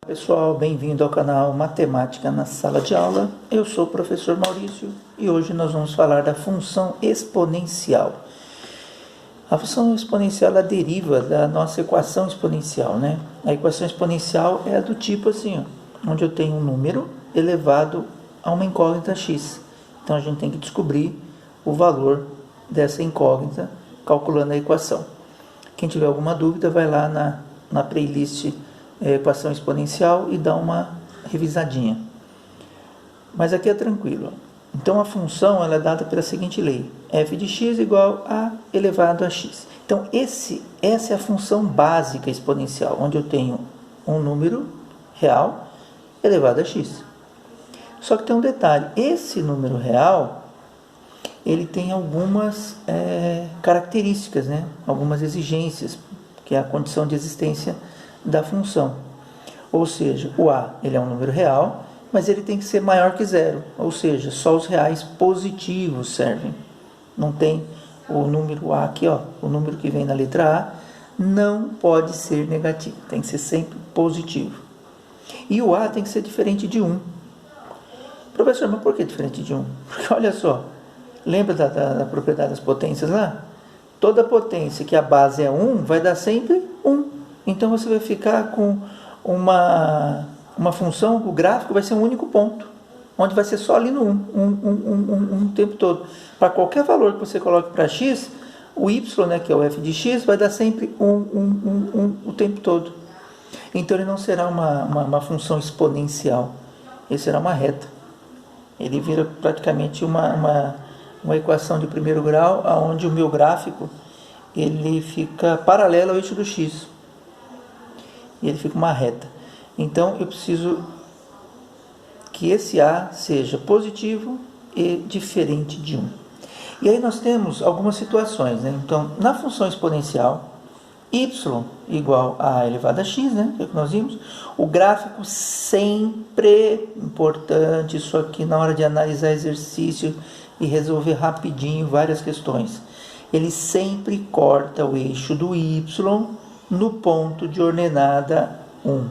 Pessoal, bem-vindo ao canal Matemática na Sala de Aula. Eu sou o professor Maurício e hoje nós vamos falar da função exponencial. A função exponencial ela deriva da nossa equação exponencial, né? A equação exponencial é do tipo assim, ó, onde eu tenho um número elevado a uma incógnita x. Então a gente tem que descobrir o valor dessa incógnita calculando a equação. Quem tiver alguma dúvida vai lá na playlist equação exponencial e dá uma revisadinha. Mas aqui é tranquilo. Então a função ela é dada pela seguinte lei: f de x igual a elevado a x. Então essa é a função básica exponencial, onde eu tenho um número real elevado a x. Só que tem um detalhe: esse número real ele tem algumas características, né? Algumas exigências, que é a condição de existência da função. Ou seja, o a ele é um número real, mas ele tem que ser maior que zero. Ou seja, só os reais positivos servem. Não tem o número a aqui, ó, o número que vem na letra A não pode ser negativo, tem que ser sempre positivo. E o a tem que ser diferente de 1. Professor, mas por que diferente de 1? Porque olha só, lembra da propriedade das potências lá? Toda potência que a base é 1 vai dar sempre 1. Então você vai ficar com uma função, o gráfico vai ser um único ponto, onde vai ser só ali no 1 o tempo todo. Para qualquer valor que você coloque para x, o y, né, que é o f de x, vai dar sempre 1 o tempo todo. Então ele não será uma função exponencial, ele será uma reta. Ele vira praticamente uma equação de primeiro grau, onde o meu gráfico ele fica paralelo ao eixo do x. E ele fica uma reta. Então eu preciso que esse a seja positivo e diferente de 1. E aí nós temos algumas situações, né? Então, na função exponencial, y igual a elevado a x, né? Que é o que nós vimos. O gráfico sempre, importante isso aqui na hora de analisar exercício e resolver rapidinho várias questões. Ele sempre corta o eixo do y no ponto de ordenada 1.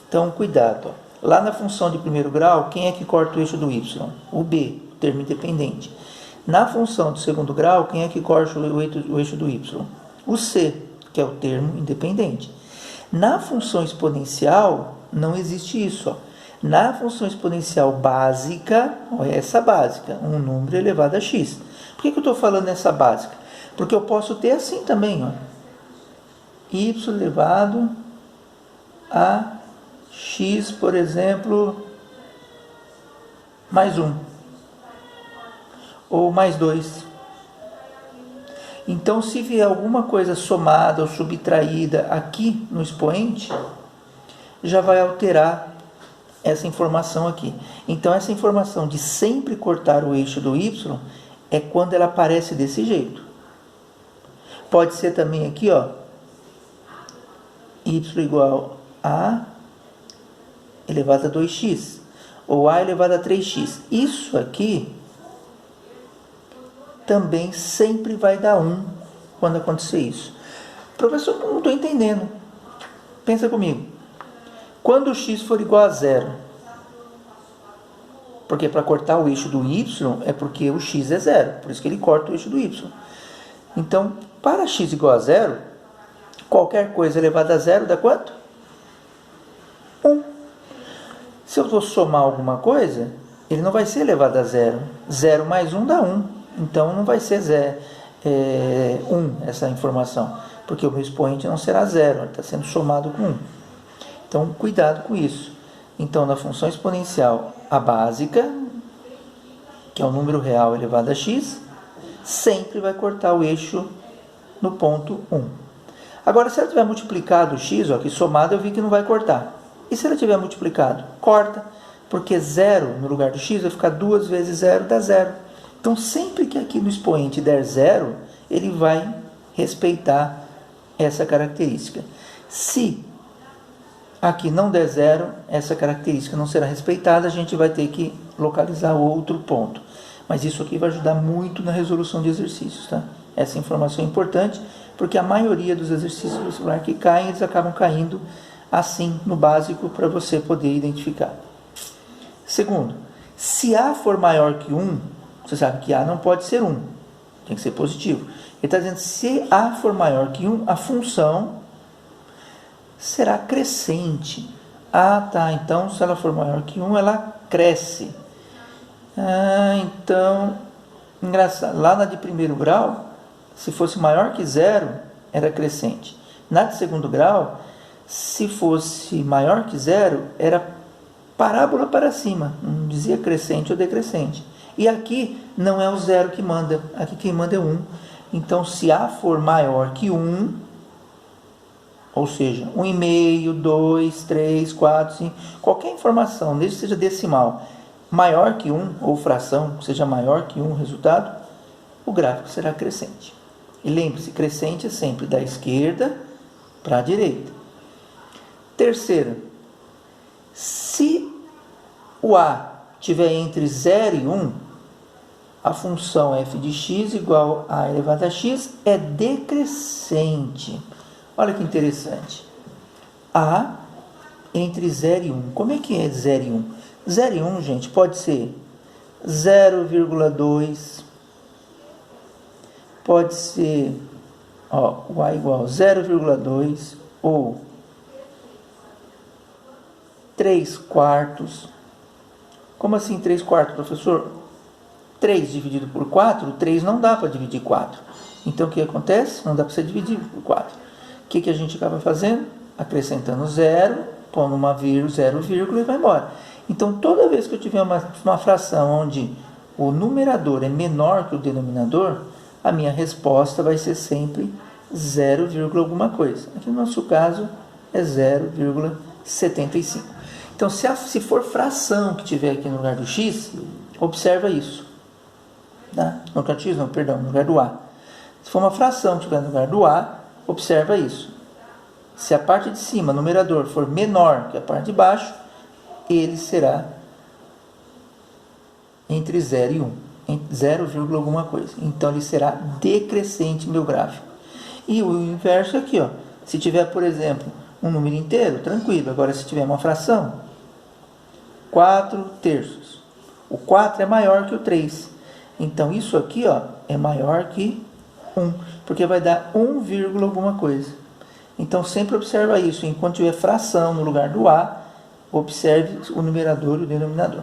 Então, cuidado. Ó. Lá na função de primeiro grau, quem é que corta o eixo do y? O b, o termo independente. Na função de segundo grau, quem é que corta o eixo do y? O c, que é o termo independente. Na função exponencial, não existe isso. Ó. Na função exponencial básica, olha essa básica, um número elevado a x. Por que eu estou falando nessa básica? Porque eu posso ter assim também, ó. Y elevado a x, por exemplo, mais 1. Ou mais 2. Então, se vier alguma coisa somada ou subtraída aqui no expoente, já vai alterar essa informação aqui. Então, essa informação de sempre cortar o eixo do y é quando ela aparece desse jeito. Pode ser também aqui, ó, y igual a elevado a 2x, ou a elevado a 3x. Isso aqui também sempre vai dar 1 quando acontecer isso. Professor, não estou entendendo. Pensa comigo. Quando o x for igual a 0, porque para cortar o eixo do y é porque o x é 0, por isso que ele corta o eixo do y. Então, para x igual a 0, qualquer coisa elevada a 0 dá quanto? 1. Se eu vou somar alguma coisa, ele não vai ser elevado a 0. 0 mais 1 dá 1. Então não vai ser 1 essa informação, porque o meu expoente não será 0, ele está sendo somado com 1. Então cuidado com isso. Então na função exponencial, a básica, que é o número real elevado a x, sempre vai cortar o eixo no ponto 1. Agora, se ela tiver multiplicado o x, ó, aqui somado eu vi que não vai cortar. E se ela tiver multiplicado? Corta, porque 0 no lugar do x vai ficar 2 vezes 0 dá 0. Então, sempre que aqui no expoente der 0, ele vai respeitar essa característica. Se aqui não der 0, essa característica não será respeitada, a gente vai ter que localizar outro ponto. Mas isso aqui vai ajudar muito na resolução de exercícios, tá? Essa informação é importante, porque a maioria dos exercícios do vestibular que caem, eles acabam caindo assim no básico para você poder identificar. Segundo, se A for maior que 1, você sabe que A não pode ser 1, tem que ser positivo. Ele está dizendo, se A for maior que 1, a função será crescente. Ah, tá, então se ela for maior que 1, ela cresce. Então, engraçado, lá na de primeiro grau, se fosse maior que 0, era crescente. Na de segundo grau, se fosse maior que 0, era parábola para cima, não dizia crescente ou decrescente. E aqui não é o 0 que manda, aqui quem manda é 1. Então, se A for maior que 1, ou seja, 1,5, 2, 3, 4, 5, qualquer informação, desde que seja decimal, maior que 1, ou fração, seja maior que 1 o resultado, o gráfico será crescente. E lembre-se, crescente é sempre da esquerda para a direita. Terceiro, se o A estiver entre 0 e 1, a função f de x igual a elevado a x é decrescente. Olha que interessante. A entre 0 e 1. Como é que é 0 e 1? 0 e 1, gente, pode ser 0,2, pode ser o A igual a 0,2 ou 3 quartos. Como assim 3 quartos, professor? 3 dividido por 4, 3 não dá para dividir 4. Então o que acontece? Não dá para você dividir por 4. O que a gente acaba fazendo? Acrescentando 0, pondo uma vírgula, 0, e vai embora. Então toda vez que eu tiver uma fração onde o numerador é menor que o denominador, a minha resposta vai ser sempre 0, alguma coisa. Aqui no nosso caso é 0,75. Então se for fração que tiver aqui no lugar do x, observa isso. Tá? No lugar do x não, perdão, no lugar do a. Se for uma fração que tiver no lugar do a, observa isso. Se a parte de cima, numerador, for menor que a parte de baixo, ele será entre 0 e 1. 0, alguma coisa. Então ele será decrescente meu gráfico. E o inverso aqui, ó. Se tiver, por exemplo, um número inteiro, tranquilo. Agora se tiver uma fração, 4 terços. O 4 é maior que o 3. Então isso aqui, ó, é maior que 1, porque vai dar 1, alguma coisa. Então sempre observa isso. Enquanto tiver fração no lugar do A, observe o numerador e o denominador.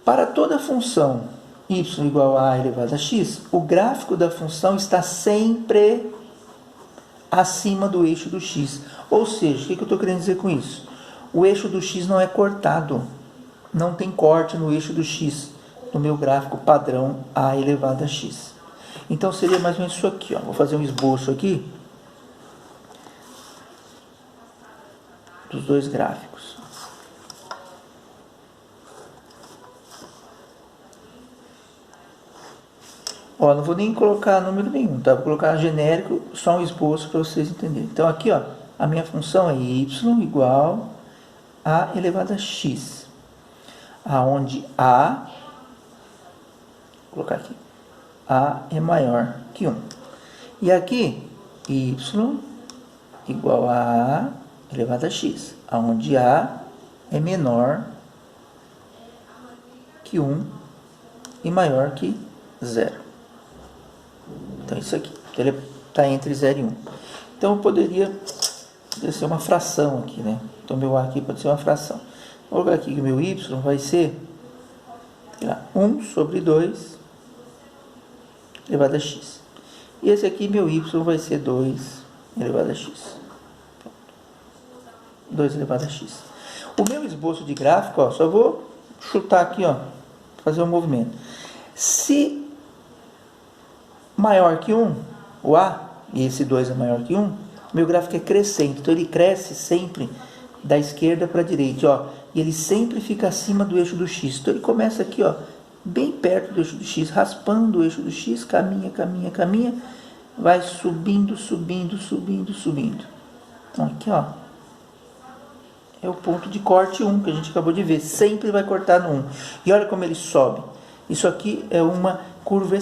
Para toda função y igual a elevado a x, o gráfico da função está sempre acima do eixo do x. Ou seja, o que eu estou querendo dizer com isso? O eixo do x não é cortado. Não tem corte no eixo do x, no meu gráfico padrão a elevado a x. Então seria mais ou menos isso aqui. Ó. Vou fazer um esboço aqui dos dois gráficos. Ó, não vou nem colocar número nenhum, tá? Vou colocar genérico, só um esboço para vocês entenderem. Então aqui, ó, a minha função é y igual a elevado a x, aonde a, vou colocar aqui, a é maior que 1. E aqui, y igual a elevado a x, aonde a é menor que 1 e maior que 0. Então isso aqui, ele está entre 0 e 1. Então eu poderia ser uma fração aqui, né? Então meu A aqui pode ser uma fração. Vou colocar aqui que o meu Y vai ser, sei lá, 1 sobre 2 elevado a x. E esse aqui, meu Y, vai ser 2 elevado a x. 2 elevado a x. O meu esboço de gráfico, ó, só vou chutar aqui, ó, fazer um movimento. Se maior que 1, o A, e esse 2 é maior que 1, meu gráfico é crescente. Então ele cresce sempre da esquerda para a direita, ó, e ele sempre fica acima do eixo do x. Então ele começa aqui, ó, bem perto do eixo do x, raspando o eixo do x, caminha, vai subindo. Então aqui, ó, é o ponto de corte 1 que a gente acabou de ver. Sempre vai cortar no 1. E olha como ele sobe. Isso aqui é uma curva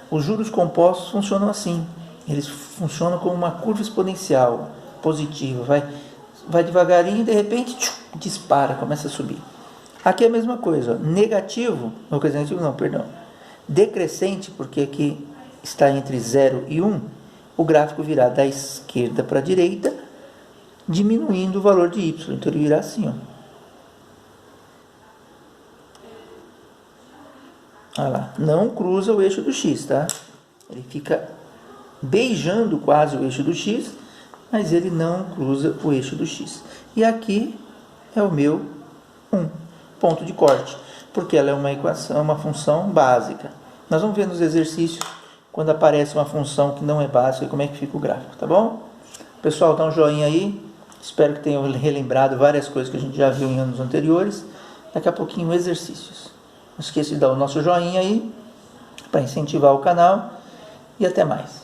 Os juros compostos funcionam assim. Eles funcionam como uma curva exponencial. positivo, vai devagarinho e de repente dispara, começa a subir. Aqui é a mesma coisa, ó, negativo, decrescente, porque aqui está entre 0 e 1, o gráfico virá da esquerda para a direita, diminuindo o valor de y, então ele virá assim, ó. Olha lá, não cruza o eixo do x, tá? Ele fica beijando quase o eixo do x, mas ele não cruza o eixo do x. E aqui é o meu 1, ponto de corte, porque ela é uma equação, uma função básica. Nós vamos ver nos exercícios, quando aparece uma função que não é básica, como é que fica o gráfico, tá bom? Pessoal, dá um joinha aí, espero que tenham relembrado várias coisas que a gente já viu em anos anteriores. Daqui a pouquinho, exercícios. Não esqueça de dar o nosso joinha aí, para incentivar o canal, e até mais.